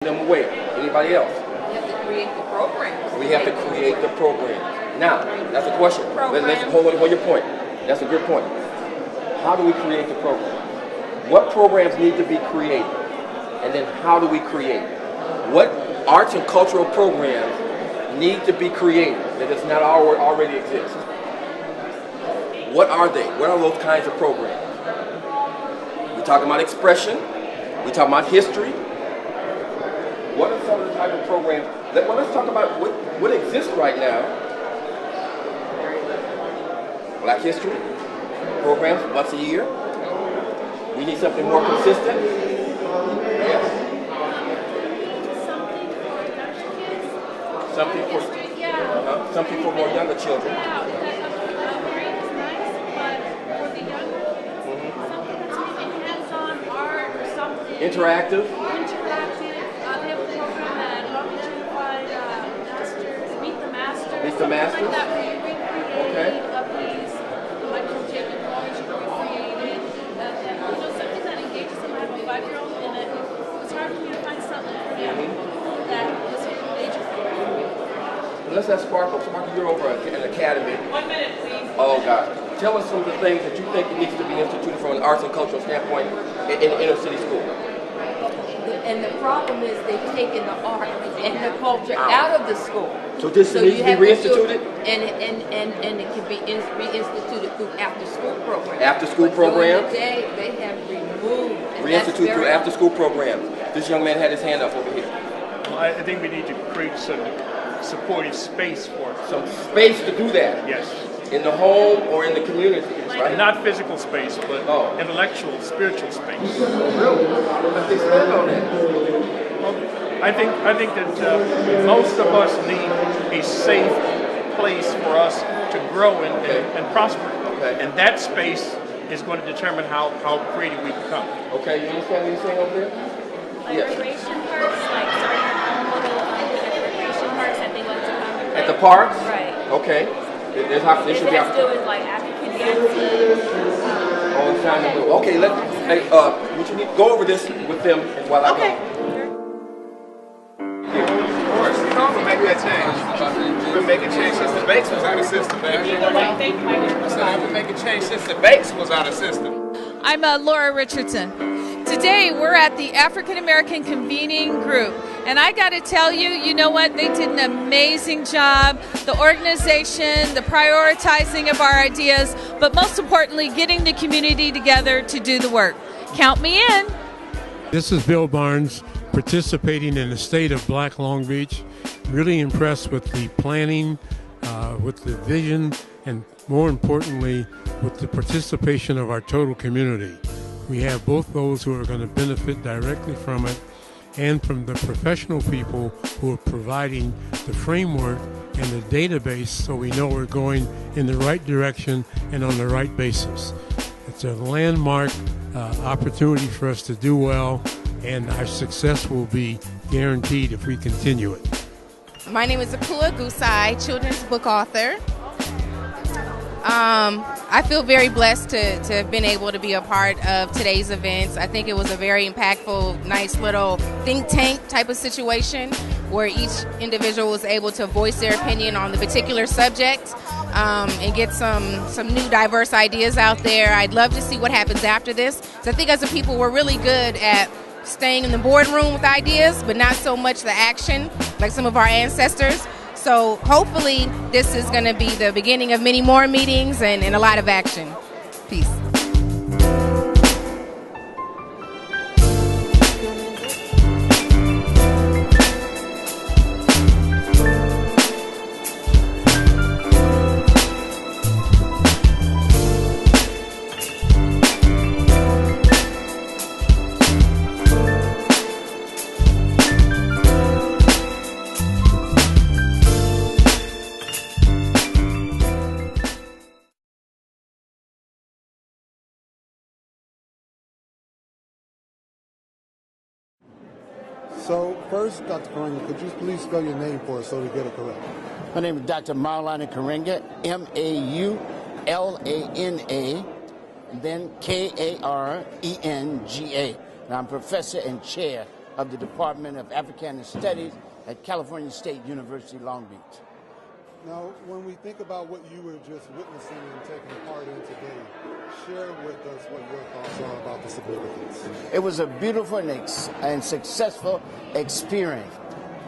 them away. Anybody else? We have to create the programs. We have to create the program. Now, that's a question. Let's hold your point. That's a good point. How do we create the program? What programs need to be created? And then how do we create it? What arts and cultural programs need to be created that does not already exist? What are they? What are those kinds of programs? We're talking about expression. We're talking about history. What are some of the type of programs? Let's talk about what exists right now. Black history programs once a year. We need something more consistent. Yes. Something for something for more younger children. Interactive. They have a program that long-beach masters, meet the masters. Meet the masters. Like that where you recreate Okay. of these, like from Jacob College, you recreated. Something that engages them. I have a 5-year-old, and it was hard for me to find something for him that was engages them. Let's ask Sparkle. Sparkle, you're over at an academy. 1 minute, please. Oh, God. Tell us some of the things that you think needs to be instituted from an arts and cultural standpoint in inner city school. And the problem is they've taken the art and the culture out of the school. So this needs to be reinstituted? And it can be reinstituted through after-school programs. After-school programs? During the day, they have removed. Reinstitute through after-school programs. This young man had his hand up over here. Well, I think we need to create some supportive space for it. Some space to do that? Yes. In the home or in the community, right? Not physical space, but intellectual, spiritual space. Really? Let's expand on that. Well, I think that most of us need a safe place for us to grow and prosper. Okay. And that space is going to determine how creative we become. Okay, you understand what he's saying over there? Like recreation parks, like starting your own little recreation parks that they like to come. At the parks? Right. Okay. This should be has to do with like African dances. All the time. Okay, would you need go over this with them while I go? Of course, you know, we're making that change. We've been making change since the Banks was out of system, man. I said I've been making change since the Banks was out of system. I'm Laura Richardson. Today we're at the African American Convening Group, and I got to tell you, you know what? They did an amazing job. The organization, the prioritizing of our ideas, but most importantly, getting the community together to do the work. Count me in. This is Bill Barnes participating in the State of Black Long Beach. Really impressed with the planning, with the vision, and more importantly, with the participation of our total community. We have both those who are going to benefit directly from it and from the professional people who are providing the framework and the database so we know we're going in the right direction and on the right basis. It's a landmark opportunity for us to do well, and our success will be guaranteed if we continue it. My name is Akua Gusai, children's book author. I feel very blessed to have been able to be a part of today's events. I think it was a very impactful, nice little think tank type of situation where each individual was able to voice their opinion on the particular subject and get some new diverse ideas out there. I'd love to see what happens after this. So I think as a people, we're really good at staying in the boardroom with ideas, but not so much the action like some of our ancestors. So hopefully this is going to be the beginning of many more meetings and a lot of action. Peace. So first, Dr. Karenga, could you please spell your name for us so we get it correct? My name is Dr. Maulana Karenga, M-A-U-L-A-N-A, then K-A-R-E-N-G-A. And I'm professor and chair of the Department of Africana Studies at California State University, Long Beach. Now, when we think about what you were just witnessing and taking part in today, share with us what your thoughts are about the significance. It was a beautiful and successful experience,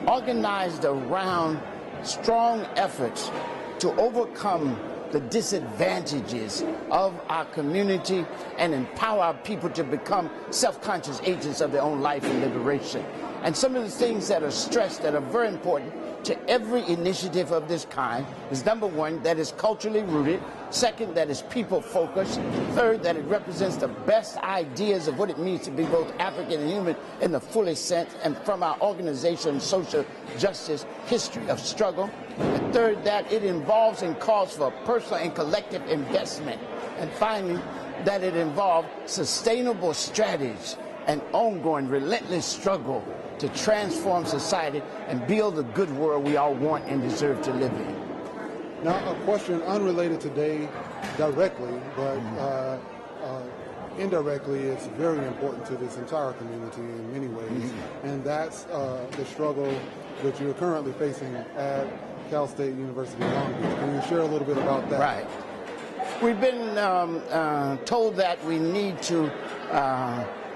organized around strong efforts to overcome the disadvantages of our community and empower our people to become self-conscious agents of their own life and liberation. And some of the things that are stressed that are very important to every initiative of this kind is, number one, that is culturally rooted. Second, that is people focused. Third, that it represents the best ideas of what it means to be both African and human in the fullest sense, and from our organization social justice history of struggle. And third, that it involves and calls for personal and collective investment. And finally, that it involves sustainable strategies and ongoing relentless struggle to transform society and build the good world we all want and deserve to live in. Now, a question unrelated today directly, but indirectly, it's very important to this entire community in many ways, and that's the struggle that you're currently facing at Cal State University, Long Beach. Can you share a little bit about that? Right. We've been told that we need to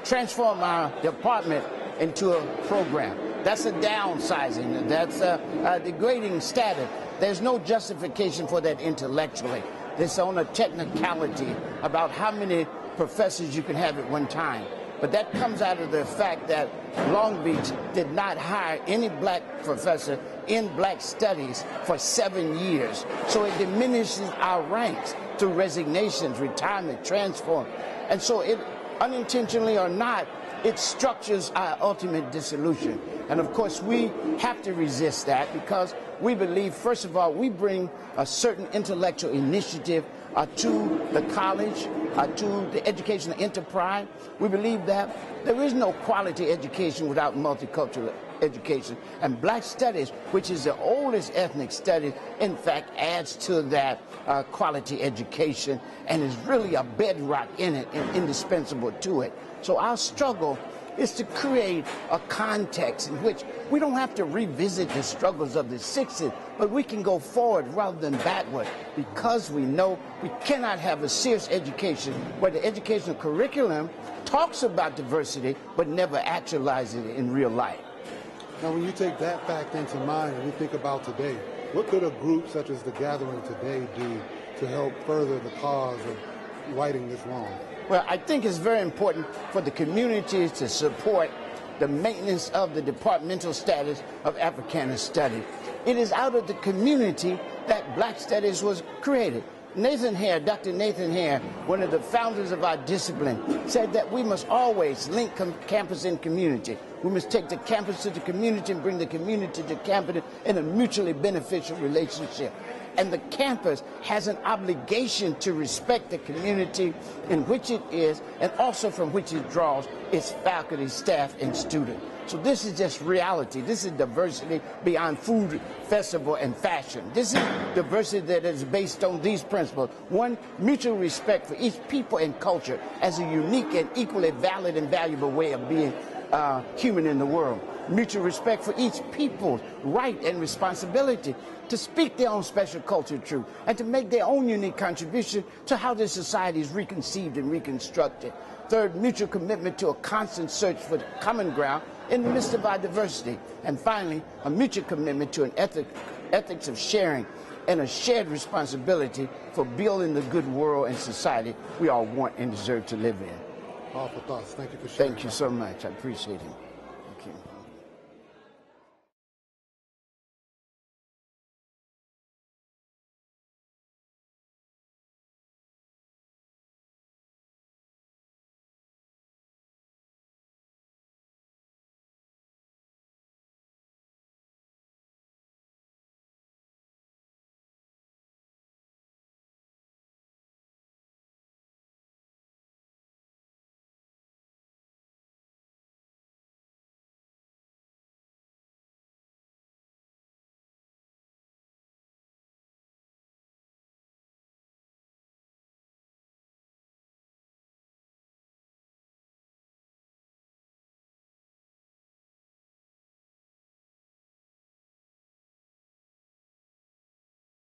transform our department into a program. That's a downsizing. That's a degrading status. There's no justification for that intellectually. There's on a technicality about how many professors you can have at one time. But that comes out of the fact that Long Beach did not hire any black professor in black studies for 7 years. So it diminishes our ranks through resignations, retirement, transform. And so it, unintentionally or not, it structures our ultimate dissolution. And of course, we have to resist that because we believe, first of all, we bring a certain intellectual initiative to the college, to the educational enterprise. We believe that there is no quality education without multicultural education. And black studies, which is the oldest ethnic study, in fact, adds to that quality education and is really a bedrock in it and indispensable to it. So our struggle is to create a context in which we don't have to revisit the struggles of the 60s, but we can go forward rather than backward, because we know we cannot have a serious education where the educational curriculum talks about diversity but never actualizes it in real life. Now, when you take that fact into mind and you think about today, what could a group such as the Gathering today do to help further the cause of righting this wrong? Well, I think it's very important for the community to support the maintenance of the departmental status of Africana Studies. It is out of the community that black studies was created. Nathan Hare, Dr. Nathan Hare, one of the founders of our discipline, said that we must always link campus and community. We must take the campus to the community and bring the community to campus in a mutually beneficial relationship. And the campus has an obligation to respect the community in which it is and also from which it draws its faculty, staff, and students. So this is just reality. This is diversity beyond food, festival, and fashion. This is diversity that is based on these principles. One, mutual respect for each people and culture as a unique and equally valid and valuable way of being human in the world. Mutual respect for each people's right and responsibility to speak their own special culture truth and to make their own unique contribution to how this society is reconceived and reconstructed. Third, mutual commitment to a constant search for the common ground in the midst of our diversity. And finally, a mutual commitment to an ethics of sharing and a shared responsibility for building the good world and society we all want and deserve to live in. Powerful thoughts. Thank you for sharing. Thank you so much. I appreciate it.